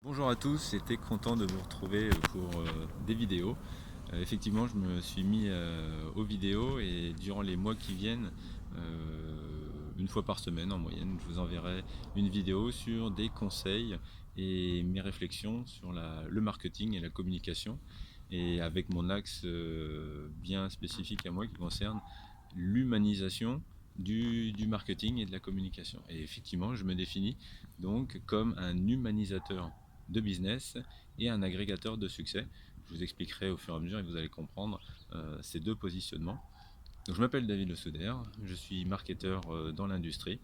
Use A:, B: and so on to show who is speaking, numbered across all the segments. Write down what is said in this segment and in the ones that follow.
A: Bonjour à tous, j'étais content de vous retrouver pour des vidéos. Effectivement, je me suis mis aux vidéos et durant les mois qui viennent, une fois par semaine en moyenne, je vous enverrai une vidéo sur des conseils et mes réflexions sur le marketing et la communication, et avec mon axe bien spécifique à moi qui concerne l'humanisation du marketing et de la communication. Et effectivement, je me définis donc comme un humanisateur de business et un agrégateur de succès. Je vous expliquerai au fur et à mesure et vous allez comprendre ces deux positionnements. Donc, je m'appelle David Le Souder, je suis marketeur dans l'industrie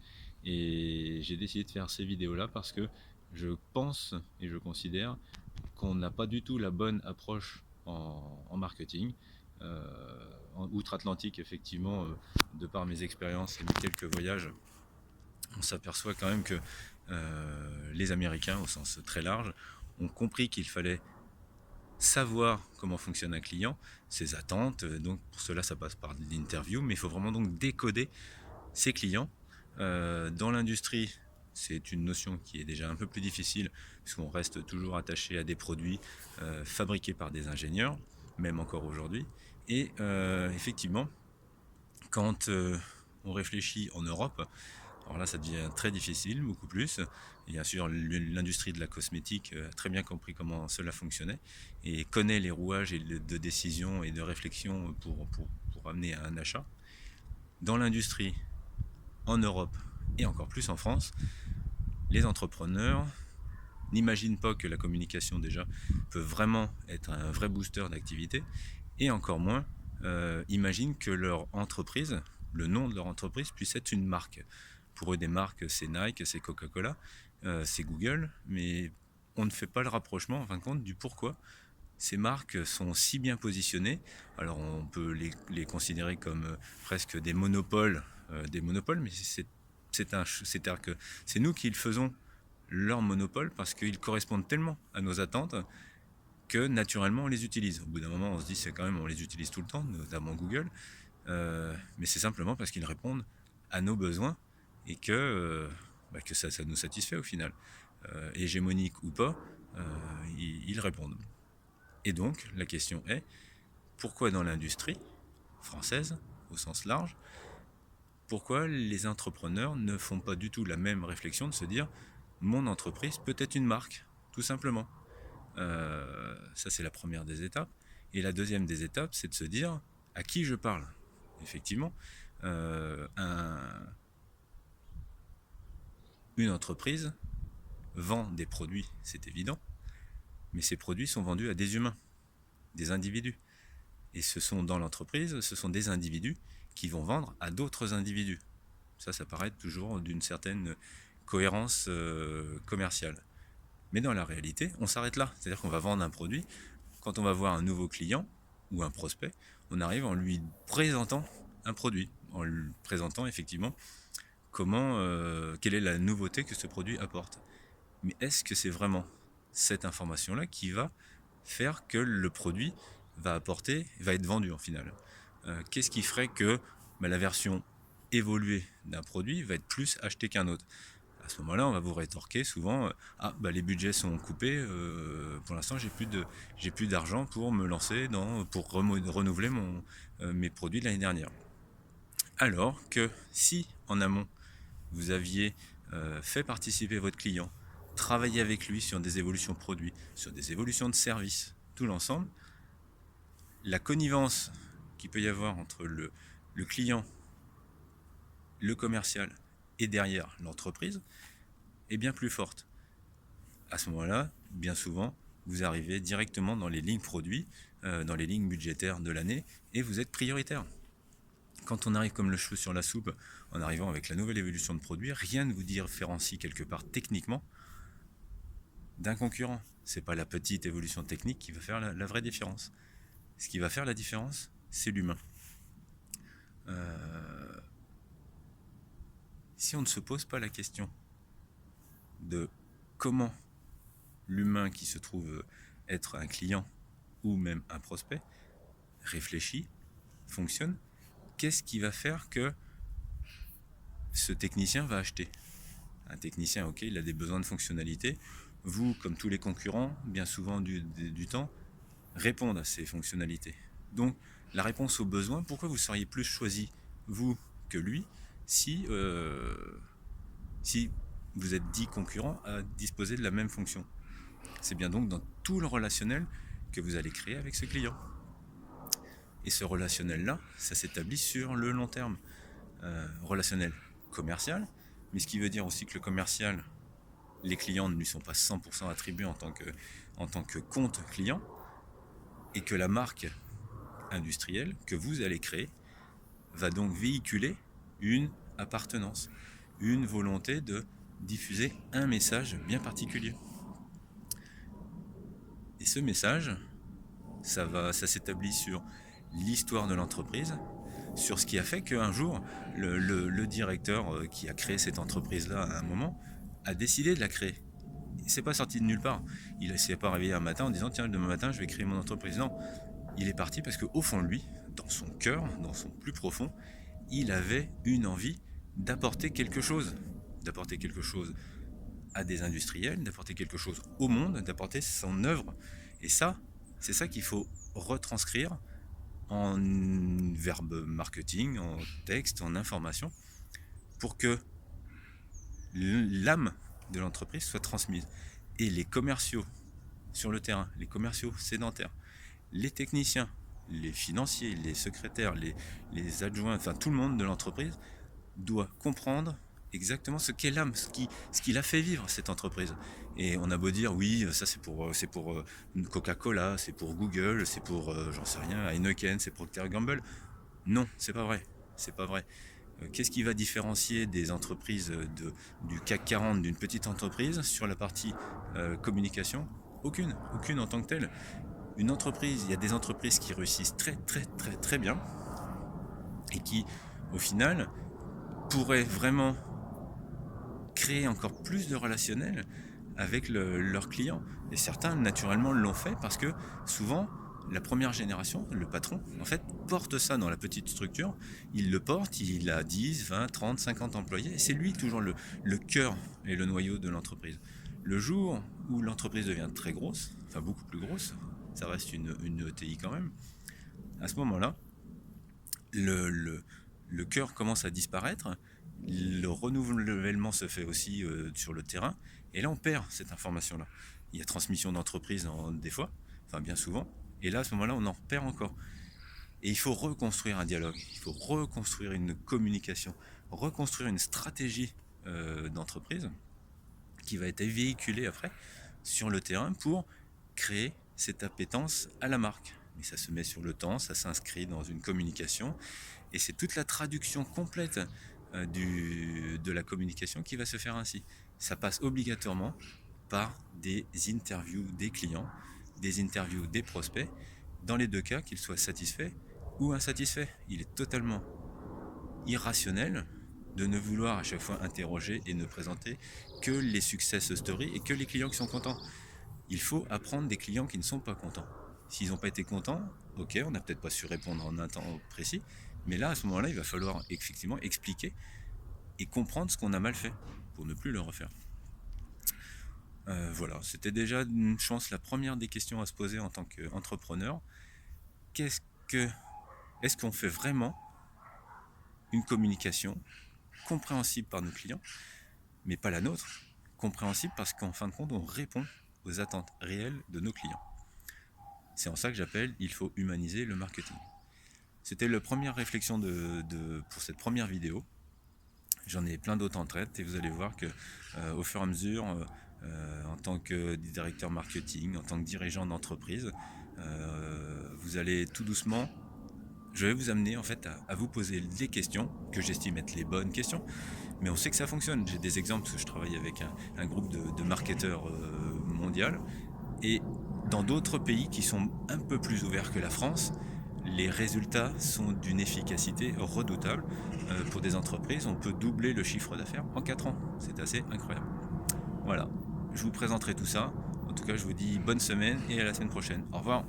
A: et j'ai décidé de faire ces vidéos-là parce que je pense et je considère qu'on n'a pas du tout la bonne approche en marketing. En outre-Atlantique, effectivement, de par mes expériences et mes quelques voyages, on s'aperçoit quand même que les Américains, au sens très large, ont compris qu'il fallait savoir comment fonctionne un client, ses attentes. Donc pour cela, ça passe par l'interview, mais il faut vraiment donc décoder ses clients. Dans l'industrie, c'est une notion qui est déjà un peu plus difficile, puisqu'on reste toujours attaché à des produits fabriqués par des ingénieurs, même encore aujourd'hui. Et effectivement, quand on réfléchit en Europe, alors là, ça devient très difficile, beaucoup plus. Et bien sûr, l'industrie de la cosmétique a très bien compris comment cela fonctionnait et connaît les rouages de décision et de réflexion pour amener à un achat. Dans l'industrie, en Europe et encore plus en France, les entrepreneurs n'imaginent pas que la communication déjà peut vraiment être un vrai booster d'activité, et encore moins imaginent que leur entreprise, le nom de leur entreprise, puisse être une marque. Pour eux, des marques, c'est Nike, c'est Coca-Cola, c'est Google, mais on ne fait pas le rapprochement en fin de compte du pourquoi ces marques sont si bien positionnées. Alors on peut les considérer comme presque des monopoles, mais c'est-à-dire que c'est nous qui le faisons leur monopole parce qu'ils correspondent tellement à nos attentes que naturellement on les utilise. Au bout d'un moment, on se dit c'est quand même on les utilise tout le temps, notamment Google, mais c'est simplement parce qu'ils répondent à nos besoins et que ça nous satisfait au final. Hégémonique ou pas, ils répondent. Et donc la question est pourquoi dans l'industrie française au sens large, pourquoi les entrepreneurs ne font pas du tout la même réflexion de se dire mon entreprise peut être une marque, tout simplement. Ça, c'est la première des étapes. Et la deuxième des étapes, c'est de se dire à qui je parle. Effectivement, une entreprise vend des produits, c'est évident, mais ces produits sont vendus à des humains, des individus. Et dans l'entreprise, ce sont des individus qui vont vendre à d'autres individus. Ça paraît toujours d'une certaine cohérence commerciale. Mais dans la réalité, on s'arrête là. C'est-à-dire qu'on va vendre un produit. Quand on va voir un nouveau client ou un prospect, on arrive en lui présentant un produit, en lui présentant effectivement quelle est la nouveauté que ce produit apporte. Mais est-ce que c'est vraiment cette information-là qui va faire que le produit va être vendu en final? Qu'est-ce qui ferait que la version évoluée d'un produit va être plus achetée qu'un autre? À ce moment-là, on va vous rétorquer souvent les budgets sont coupés, pour l'instant j'ai plus d'argent pour me lancer pour renouveler mes produits de l'année dernière. Alors que si en amont vous aviez fait participer votre client, travaillé avec lui sur des évolutions de produits, sur des évolutions de services, tout l'ensemble, la connivence qu'il peut y avoir entre le client, le commercial et derrière l'entreprise est bien plus forte. À ce moment-là, bien souvent, vous arrivez directement dans les lignes produits, dans les lignes budgétaires de l'année, et vous êtes prioritaire. Quand on arrive comme le cheveu sur la soupe, en arrivant avec la nouvelle évolution de produit, rien ne vous différencie quelque part techniquement d'un concurrent. C'est pas la petite évolution technique qui va faire la vraie différence. Ce qui va faire la différence, c'est l'humain. Si on ne se pose pas la question de comment l'humain qui se trouve être un client ou même un prospect réfléchit, fonctionne, qu'est-ce qui va faire que ce technicien va acheter? Un technicien, ok, il a des besoins de fonctionnalité, vous, comme tous les concurrents, bien souvent du temps, répondent à ces fonctionnalités. Donc, la réponse aux besoins, pourquoi vous seriez plus choisi, vous, que lui, si vous êtes dit concurrent à disposer de la même fonction? C'est bien donc dans tout le relationnel que vous allez créer avec ce client. Et ce relationnel-là, ça s'établit sur le long terme. Relationnel commercial, mais ce qui veut dire aussi que le commercial, les clients ne lui sont pas 100% attribués en tant que compte client, et que la marque industrielle que vous allez créer va donc véhiculer une appartenance, une volonté de diffuser un message bien particulier. Et ce message, ça s'établit sur l'histoire de l'entreprise, sur ce qui a fait qu'un jour, le directeur qui a créé cette entreprise-là à un moment, a décidé de la créer. C'est pas sorti de nulle part. Il ne s'est pas réveillé un matin en disant tiens, demain matin je vais créer mon entreprise. Non, il est parti parce qu'au fond de lui, dans son cœur, dans son plus profond, il avait une envie d'apporter quelque chose à des industriels, d'apporter quelque chose au monde, d'apporter son œuvre. Et ça, c'est ça qu'il faut retranscrire en verbe marketing, en texte, en information, pour que l'âme de l'entreprise soit transmise. Et les commerciaux sur le terrain, les commerciaux sédentaires, les techniciens, les financiers, les secrétaires, les adjoints, enfin tout le monde de l'entreprise doit comprendre exactement ce qu'est l'âme, ce qui l'a fait vivre cette entreprise. Et on a beau dire oui, ça c'est pour Coca-Cola, c'est pour Google, c'est pour j'en sais rien, Heineken, c'est Procter & Gamble. Non, c'est pas vrai. C'est pas vrai. Qu'est-ce qui va différencier des entreprises du CAC 40 d'une petite entreprise sur la partie communication? Aucune en tant que telle. Une entreprise, il y a des entreprises qui réussissent très très très très bien et qui, au final, pourraient vraiment créer encore plus de relationnel avec leurs clients. Et certains, naturellement, l'ont fait parce que souvent, la première génération, le patron, en fait, porte ça dans la petite structure. Il le porte, il a 10, 20, 30, 50 employés. Et c'est lui toujours le cœur et le noyau de l'entreprise. Le jour où l'entreprise devient très grosse, enfin beaucoup plus grosse, ça reste une ETI quand même, à ce moment-là, le cœur commence à disparaître, le renouvellement se fait aussi sur le terrain, et là on perd cette information-là. Il y a transmission d'entreprise des fois, enfin bien souvent, et là à ce moment-là on en perd encore. Et il faut reconstruire un dialogue, il faut reconstruire une communication, reconstruire une stratégie d'entreprise qui va être véhiculée après sur le terrain pour créer cette appétence à la marque. Mais ça se met sur le temps, ça s'inscrit dans une communication, et c'est toute la traduction complète de la communication qui va se faire ainsi. Ça passe obligatoirement par des interviews des clients, des interviews des prospects, dans les deux cas, qu'ils soient satisfaits ou insatisfaits. Il est totalement irrationnel de ne vouloir à chaque fois interroger et ne présenter que les success stories et que les clients qui sont contents. Il faut apprendre des clients qui ne sont pas contents. S'ils n'ont pas été contents, ok, on n'a peut-être pas su répondre en un temps précis, mais là, à ce moment-là, il va falloir effectivement expliquer et comprendre ce qu'on a mal fait pour ne plus le refaire. Voilà, c'était déjà une chance, la première des questions à se poser en tant qu'entrepreneur. Est-ce qu'on fait vraiment une communication compréhensible par nos clients, mais pas la nôtre, compréhensible parce qu'en fin de compte, on répond aux attentes réelles de nos clients. C'est en ça que j'appelle il faut humaniser le marketing. C'était la première réflexion pour cette première vidéo. J'en ai plein d'autres en tête et vous allez voir que au fur et à mesure, en tant que directeur marketing, en tant que dirigeant d'entreprise, vous allez tout doucement, je vais vous amener en fait à vous poser des questions que j'estime être les bonnes questions, mais on sait que ça fonctionne. J'ai des exemples parce que je travaille avec un groupe de marketeurs mondial, et dans d'autres pays qui sont un peu plus ouverts que la France, les résultats sont d'une efficacité redoutable. Pour des entreprises, on peut doubler le chiffre d'affaires en 4 ans. C'est assez incroyable. Voilà, je vous présenterai tout ça. En tout cas, je vous dis bonne semaine et à la semaine prochaine. Au revoir.